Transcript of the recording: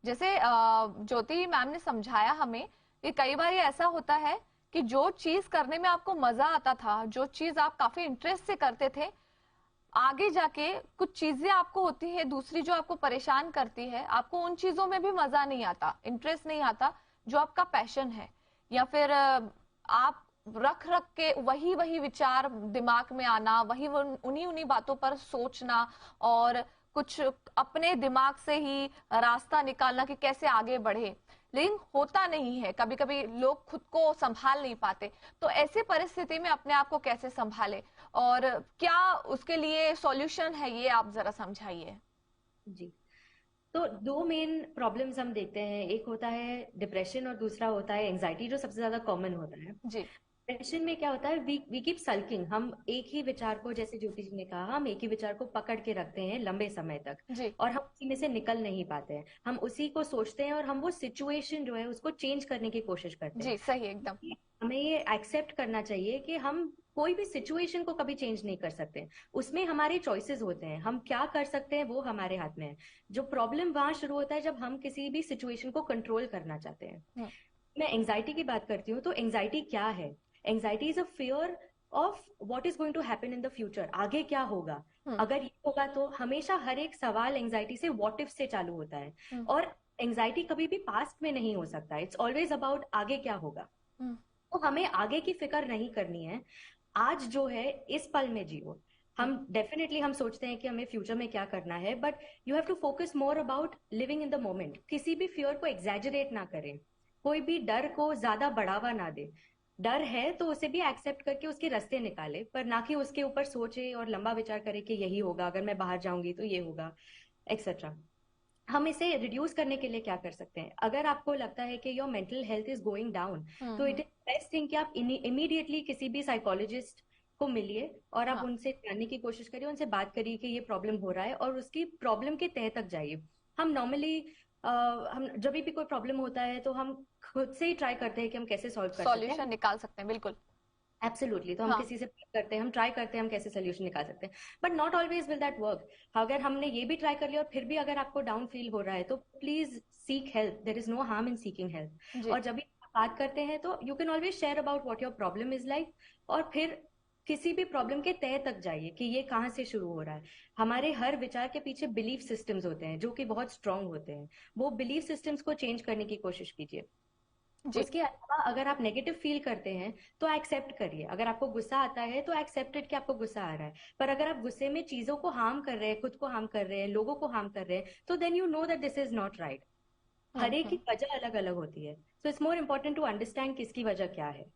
जैसे ज्योति मैम ने समझाया हमें कि कई बार ये ऐसा होता है कि जो चीज करने में आपको मजा आता था, जो चीज आप काफी इंटरेस्ट से करते थे, आगे जाके कुछ चीजें आपको होती है दूसरी जो आपको परेशान करती है, आपको उन चीजों में भी मजा नहीं आता, इंटरेस्ट नहीं आता जो आपका पैशन है। या फिर आप रख रख के वही वही विचार दिमाग में आना, वही उन्हीं उन्हीं बातों पर सोचना और कुछ अपने दिमाग से ही रास्ता निकालना कि कैसे आगे बढ़े, लेकिन होता नहीं है। कभी कभी लोग खुद को संभाल नहीं पाते। तो ऐसी परिस्थिति में अपने आप को कैसे संभाले और क्या उसके लिए सॉल्यूशन है, ये आप जरा समझाइए। जी। तो दो मेन प्रॉब्लम्स हम देखते हैं, एक होता है डिप्रेशन और दूसरा होता है एंजाइटी, जो सबसे ज्यादा कॉमन होता है। जी। डिप्रेशन में क्या होता है, वी कीप सल्किंग। हम एक ही विचार को, जैसे ज्योति जी ने कहा, हम एक ही विचार को पकड़ के रखते हैं लंबे समय तक, जी। और हम उसी में से निकल नहीं पाते हैं। हम उसी को सोचते हैं और हम वो सिचुएशन जो है उसको चेंज करने की कोशिश करते हैं। जी सही एकदम। हमें ये एक्सेप्ट करना चाहिए कि हम कोई भी सिचुएशन को कभी चेंज नहीं कर सकते। उसमें हमारे चॉइसेस होते हैं, हम क्या कर सकते हैं वो हमारे हाथ में है। जो प्रॉब्लम वहां शुरू होता है जब हम किसी भी सिचुएशन को कंट्रोल करना चाहते हैं। हम्म। मैं एंजाइटी की बात करती हूँ, तो एंजाइटी क्या है? Anxiety is a fear of what is going to happen in the future. आगे क्या होगा, हम्म। अगर ये होगा तो। हमेशा हर एक सवाल एंजाइटी से व्हाट इफ से चालू होता है। हम्म। और एंजाइटी कभी भी पास्ट में नहीं हो सकता, इट्स ऑलवेज अबाउट आगे क्या होगा। हम्म। तो हमें आगे की फिक्र नहीं करनी है। आज जो है इस पल में जियो। हम डेफिनेटली हम सोचते हैं कि हमें फ्यूचर में क्या करना है, but you have to focus more about living in the moment. किसी भी फियर को एग्जैजरेट ना करें, कोई भी डर को ज्यादा बढ़ावा ना दे। डर है तो उसे भी एक्सेप्ट करके उसके रास्ते निकाले, पर ना कि उसके ऊपर सोचे और लंबा विचार करे कि यही होगा, अगर मैं बाहर जाऊंगी तो ये होगा, एक्सेट्रा। हम इसे रिड्यूस करने के लिए क्या कर सकते हैं? अगर आपको लगता है कि your mental health is going down, तो हम्म। इट इज बेस्ट थिंग कि आप इमीडिएटली किसी भी साइकोलॉजिस्ट को मिलिए और आप हाँ। उनसे जानने की कोशिश करिए, उनसे बात करिए कि ये प्रॉब्लम हो रहा है, और उसकी प्रॉब्लम के तह तक जाइए। हम नॉर्मली हम जब भी कोई प्रॉब्लम होता है तो हम खुद से ही ट्राई करते हैं कि हम कैसे सॉल्व कर सकते हैं। सॉल्यूशन निकाल सकते हैं, बिल्कुल। एब्सोल्युटली। तो हम हाँ। किसी से बात करते हैं, हम ट्राई करते हैं हम कैसे सोल्यूशन निकाल सकते हैं, but not always will that work. अगर हमने ये भी ट्राई कर लिया और फिर भी अगर आपको डाउन फील हो रहा है, तो please seek help. There is no harm in seeking help. जी। और जब भी आप बात करते हैं तो you can always share about what your problem is like, और फिर किसी भी प्रॉब्लम के तह तक जाइए कि ये कहाँ से शुरू हो रहा है। हमारे हर विचार के पीछे बिलीफ सिस्टम्स होते हैं जो कि बहुत स्ट्रांग होते हैं। वो बिलीफ सिस्टम्स को चेंज करने की कोशिश कीजिए। जी। उसके अलावा अगर आप नेगेटिव फील करते हैं तो एक्सेप्ट करिए। अगर आपको गुस्सा आता है तो एक्सेप्टेड कि आपको गुस्सा आ रहा है। पर अगर आप गुस्से में चीजों को हार्म कर रहे हैं, खुद को हार्म कर रहे हैं, लोगों को हार्म कर रहे हैं, तो then you know that this is not right. हर एक की हम्म। वजह अलग अलग होती है, so it's more important to understand किसकी वजह क्या है।